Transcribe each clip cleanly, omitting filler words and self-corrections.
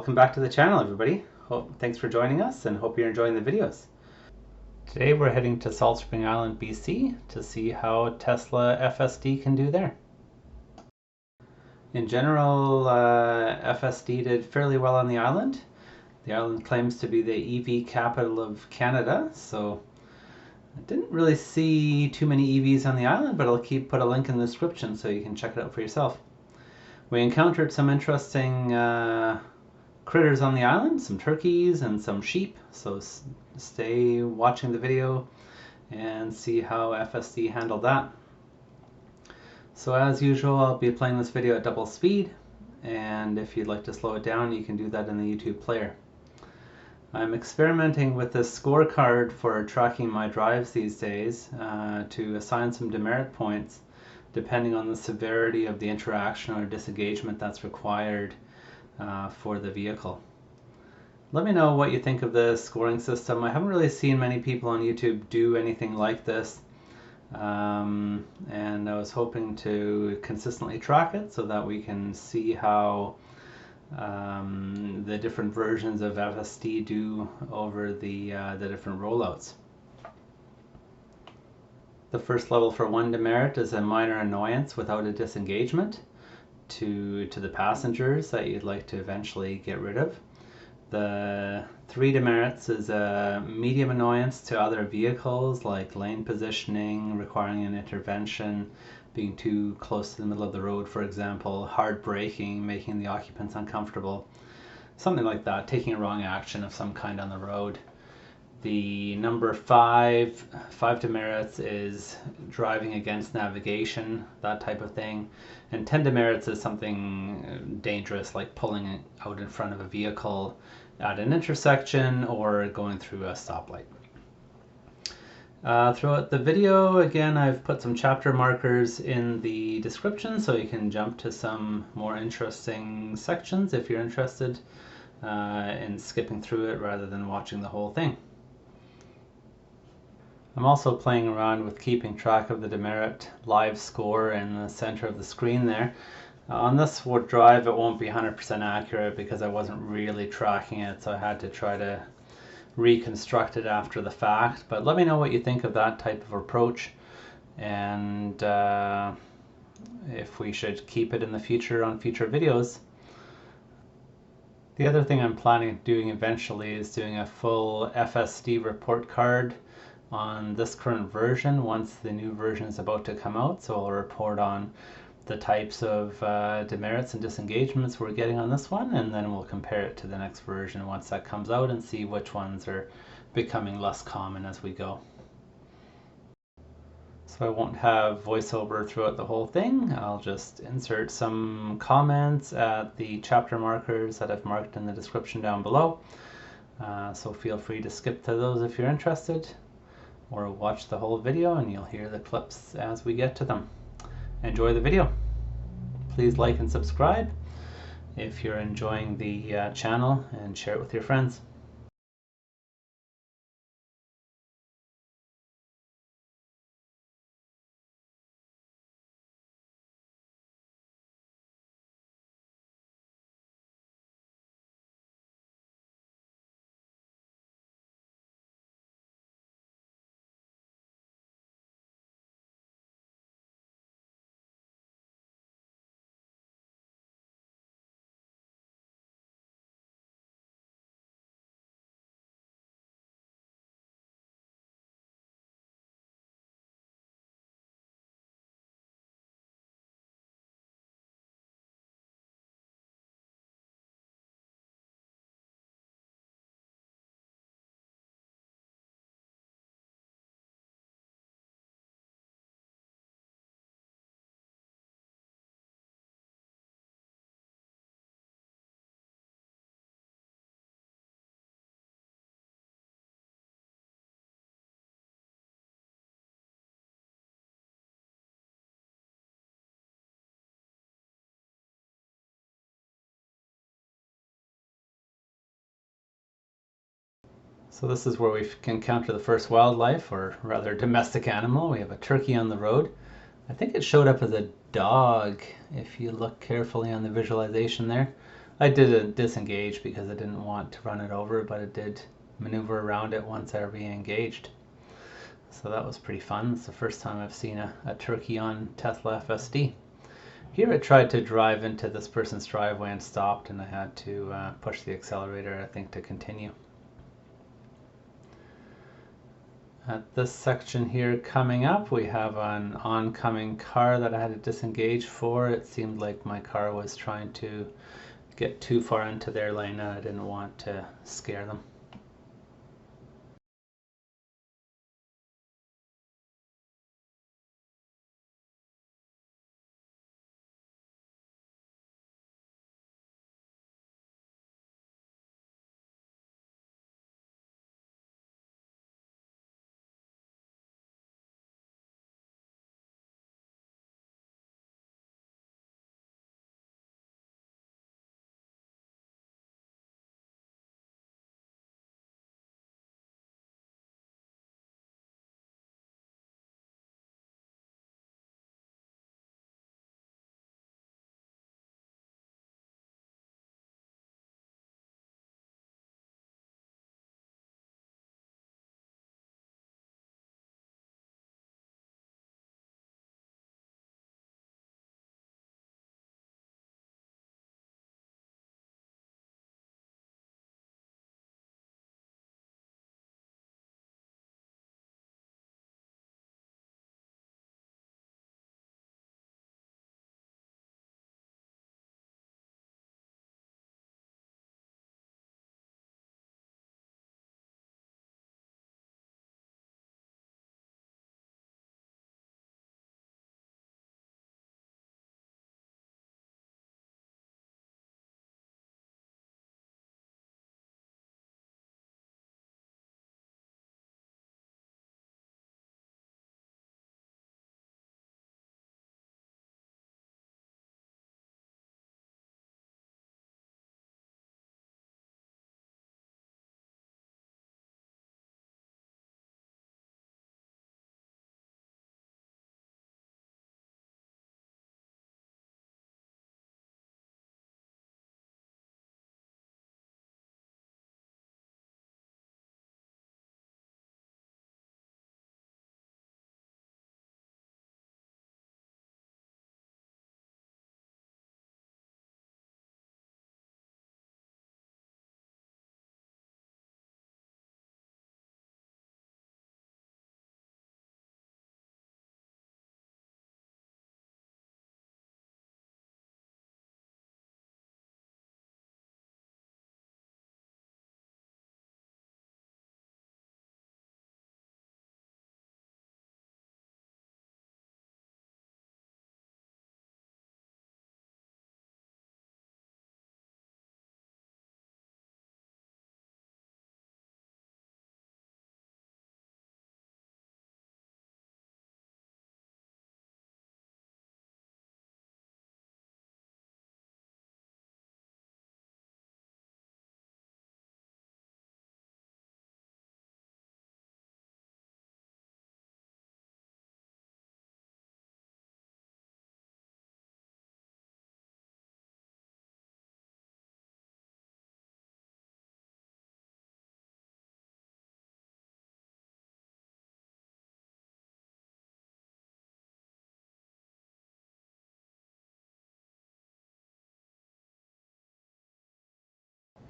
Welcome back to the channel, everybody. Thanks for joining us and hope you're enjoying the videos. Today we're heading to Saltspring Island, BC to see how Tesla FSD can do there. In general, FSD did fairly well on the island. The island claims to be the EV capital of Canada, so I didn't really see too many EVs on the island, but I'll put a link in the description so you can check it out for yourself. We encountered some interesting critters on the island, some turkeys and some sheep, so stay watching the video and see how FSD handled that. So as usual, I'll be playing this video at double speed, and if you'd like to slow it down, you can do that in the YouTube player. I'm experimenting with this scorecard for tracking my drives these days to assign some demerit points depending on the severity of the interaction or disengagement that's required for the vehicle. Let me know what you think of the scoring system. I haven't really seen many people on YouTube do anything like this, and I was hoping to consistently track it so that we can see how the different versions of FSD do over the different rollouts. The first level for one demerit is a minor annoyance without a disengagement to the passengers that you'd like to eventually get rid of. The 3 demerits is a medium annoyance to other vehicles, like lane positioning, requiring an intervention, being too close to the middle of the road, for example, hard braking, making the occupants uncomfortable, something like that, taking a wrong action of some kind on the road. The number 5 demerits is driving against navigation, that type of thing. And 10 demerits is something dangerous, like pulling out in front of a vehicle at an intersection or going through a stoplight. Throughout the video, again, I've put some chapter markers in the description so you can jump to some more interesting sections if you're interested in skipping through it rather than watching the whole thing. I'm also playing around with keeping track of the demerit live score in the center of the screen there. On this drive it won't be 100% accurate because I wasn't really tracking it, so I had to try to reconstruct it after the fact. But let me know what you think of that type of approach, and if we should keep it in the future on future videos. The other thing I'm planning on doing eventually is doing a full FSD report card on this current version once the new version is about to come out. So I'll report on the types of demerits and disengagements we're getting on this one, and then we'll compare it to the next version once that comes out and see which ones are becoming less common as we go. So I won't have voiceover throughout the whole thing. I'll just insert some comments at the chapter markers that I've marked in the description down below. So feel free to skip to those if you're interested, or watch the whole video and you'll hear the clips as we get to them. Enjoy the video. Please like and subscribe if you're enjoying the channel, and share it with your friends. So this is where we can encounter the first wildlife, or rather domestic animal. We have a turkey on the road. I think it showed up as a dog if you look carefully on the visualization there. I did disengage because I didn't want to run it over, but it did maneuver around it once I re-engaged. So that was pretty fun. It's the first time I've seen a turkey on Tesla FSD. Here it tried to drive into this person's driveway and stopped, and I had to push the accelerator, I think, to continue. At this section here coming up, we have an oncoming car that I had to disengage for. It seemed like my car was trying to get too far into their lane and I didn't want to scare them.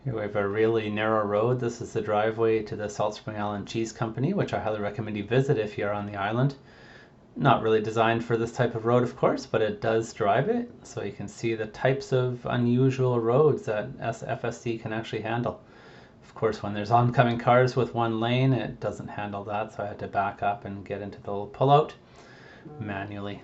Here we have a really narrow road. This is the driveway to the Saltspring Island Cheese Company, which I highly recommend you visit if you're on the island. Not really designed for this type of road, of course, but it does drive it, so you can see the types of unusual roads that FSD can actually handle. Of course, when there's oncoming cars with one lane, it doesn't handle that, so I had to back up and get into the little pullout manually.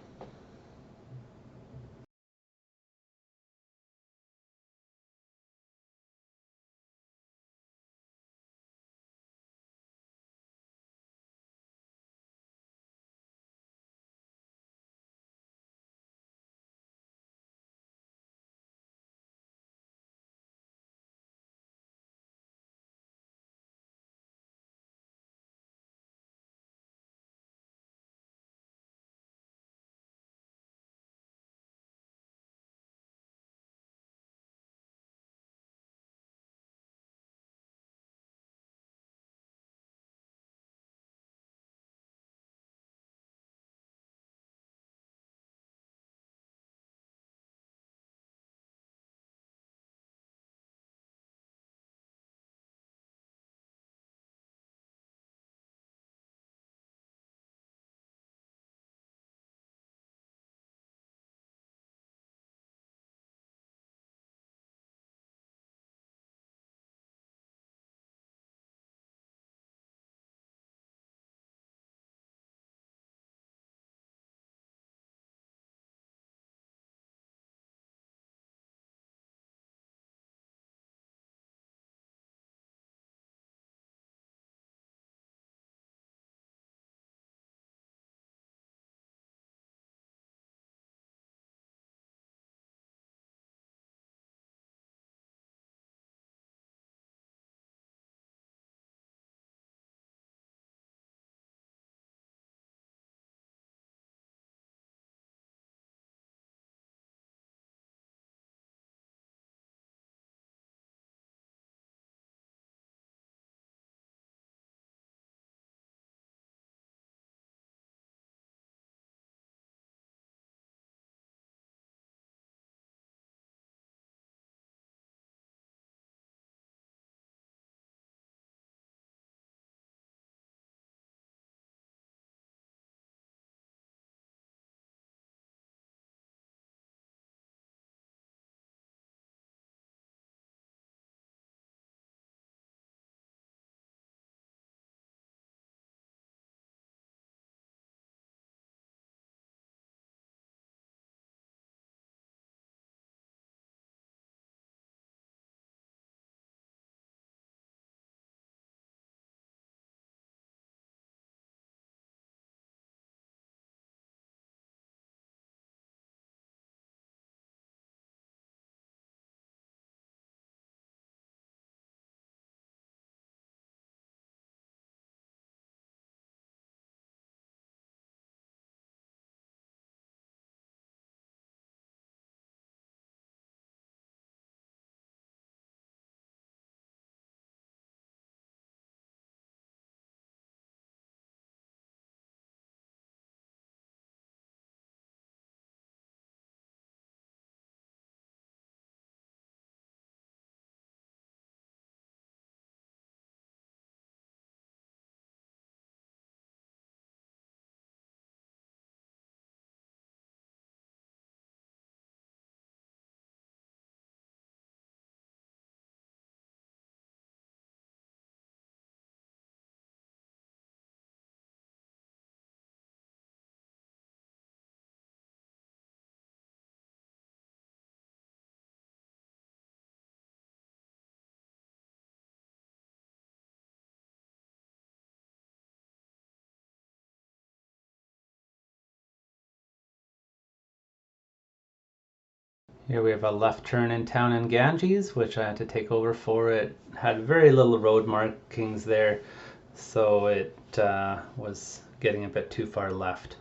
Here we have a left turn in town in Ganges, which I had to take over for. It had very little road markings there, so it was getting a bit too far left.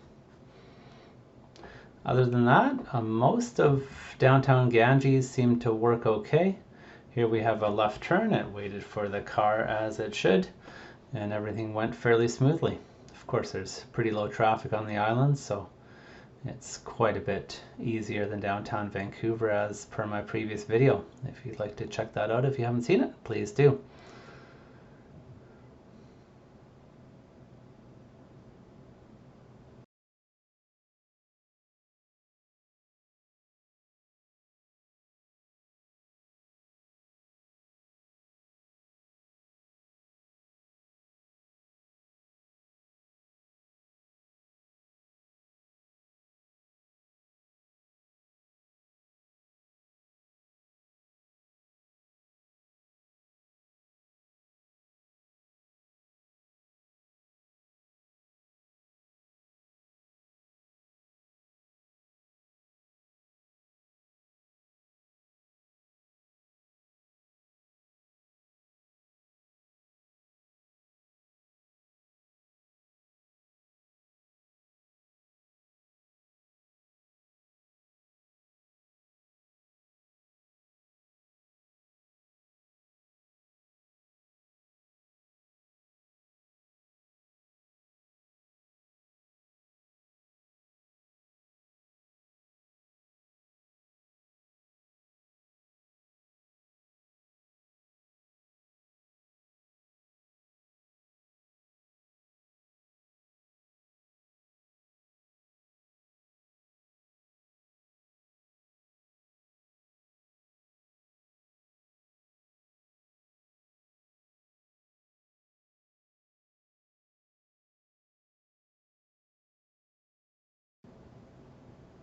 Other than that, most of downtown Ganges seemed to work okay. Here we have a left turn. It waited for the car as it should, and everything went fairly smoothly. Of course, there's pretty low traffic on the island, so it's quite a bit easier than downtown Vancouver as per my previous video. If you'd like to check that out if you haven't seen it, please do.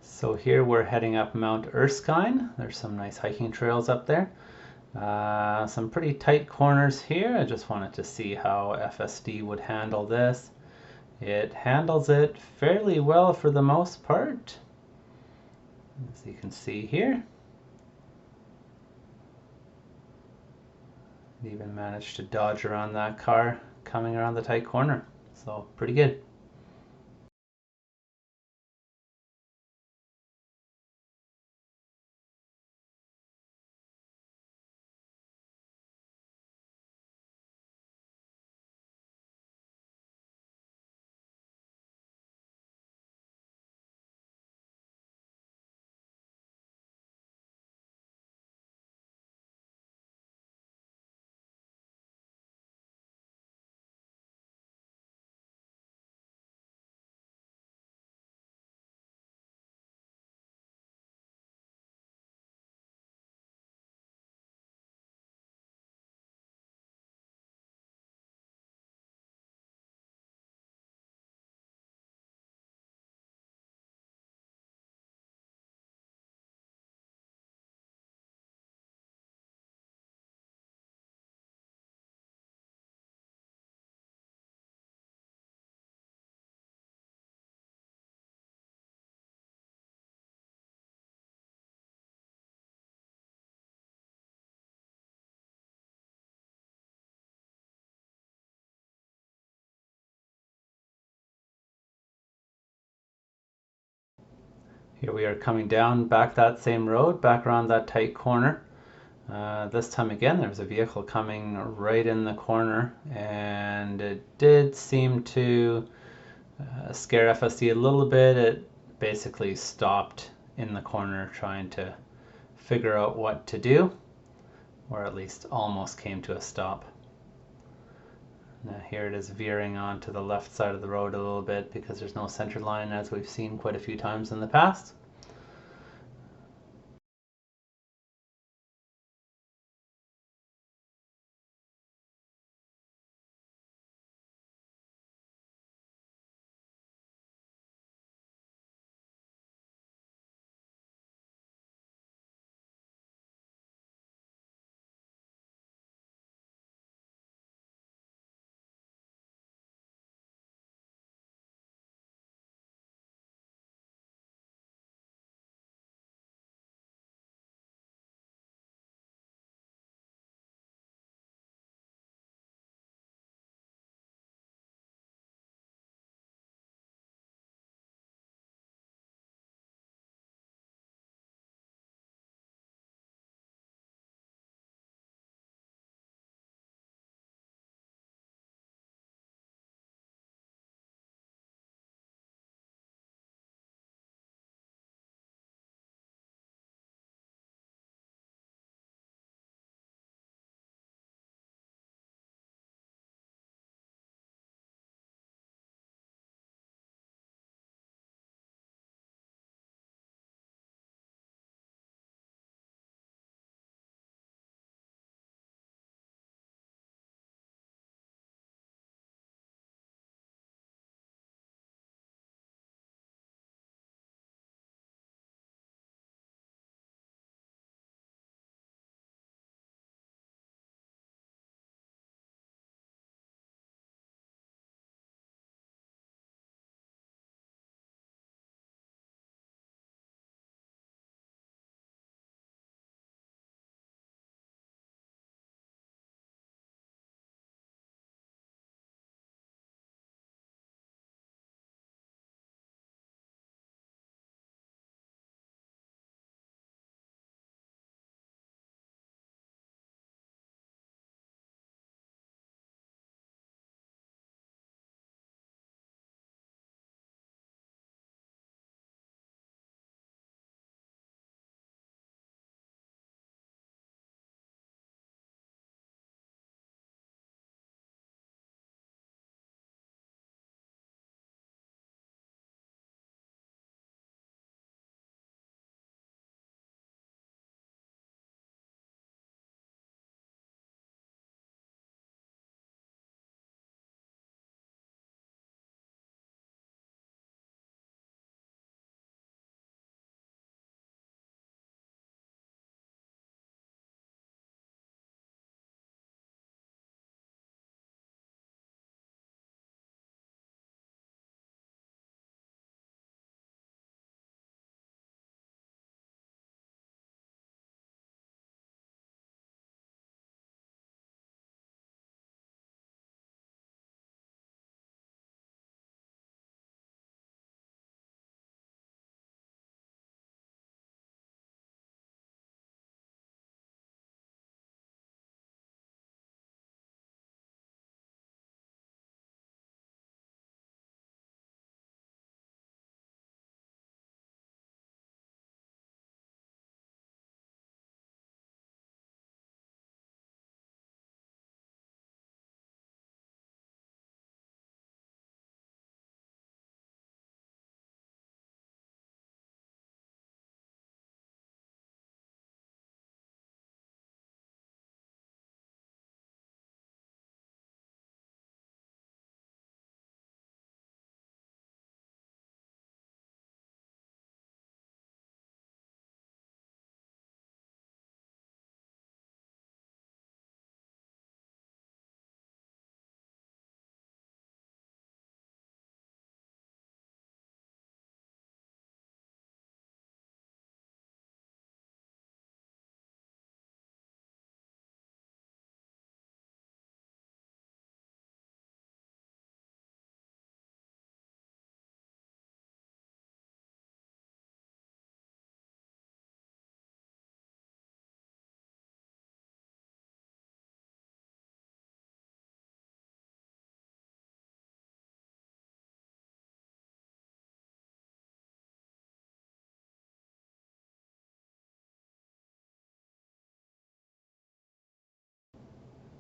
So here we're heading up Mount Erskine. There's some nice hiking trails up there. Some pretty tight corners here. I just wanted to see how FSD would handle this. It handles it fairly well for the most part, as you can see here. It even managed to dodge around that car coming around the tight corner. So pretty good. Here we are coming down back that same road, back around that tight corner. This time again, there was a vehicle coming right in the corner, and it did seem to scare FSD a little bit. It basically stopped in the corner trying to figure out what to do, or at least almost came to a stop. Now here it is veering onto the left side of the road a little bit because there's no center line, as we've seen quite a few times in the past.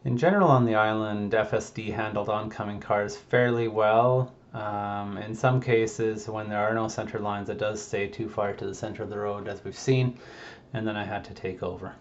In general on the island, FSD handled oncoming cars fairly well. In some cases, when there are no center lines, it does stay too far to the center of the road, as we've seen, and then I had to take over.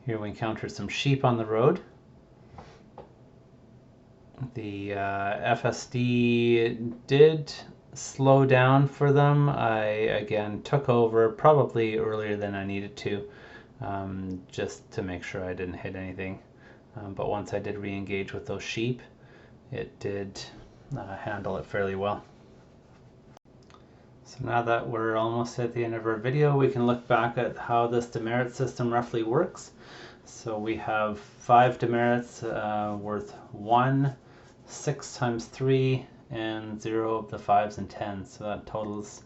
Here we encounter some sheep on the road. The FSD did slow down for them. I again took over probably earlier than I needed to, just to make sure I didn't hit anything. But once I did re-engage with those sheep, it did handle it fairly well. So now that we're almost at the end of our video, we can look back at how this demerit system roughly works. So we have 5 demerits worth 1, 6 times 3, and 0 of the 5s and 10s. So that totals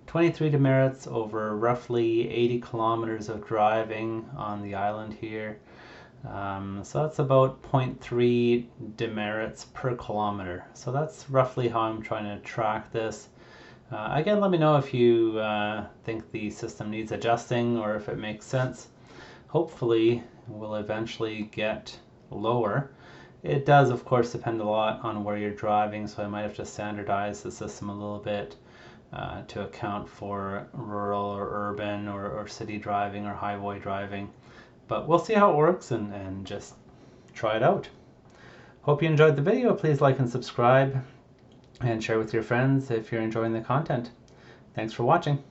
23 demerits over roughly 80 kilometers of driving on the island here. So that's about 0.3 demerits per kilometer. So that's roughly how I'm trying to track this. Again, let me know if you think the system needs adjusting or if it makes sense. Hopefully we'll eventually get lower. It does, of course, depend a lot on where you're driving, so I might have to standardize the system a little bit to account for rural or urban or city driving or highway driving. But we'll see how it works and just try it out. Hope you enjoyed the video. Please like and subscribe and share with your friends if you're enjoying the content. Thanks for watching.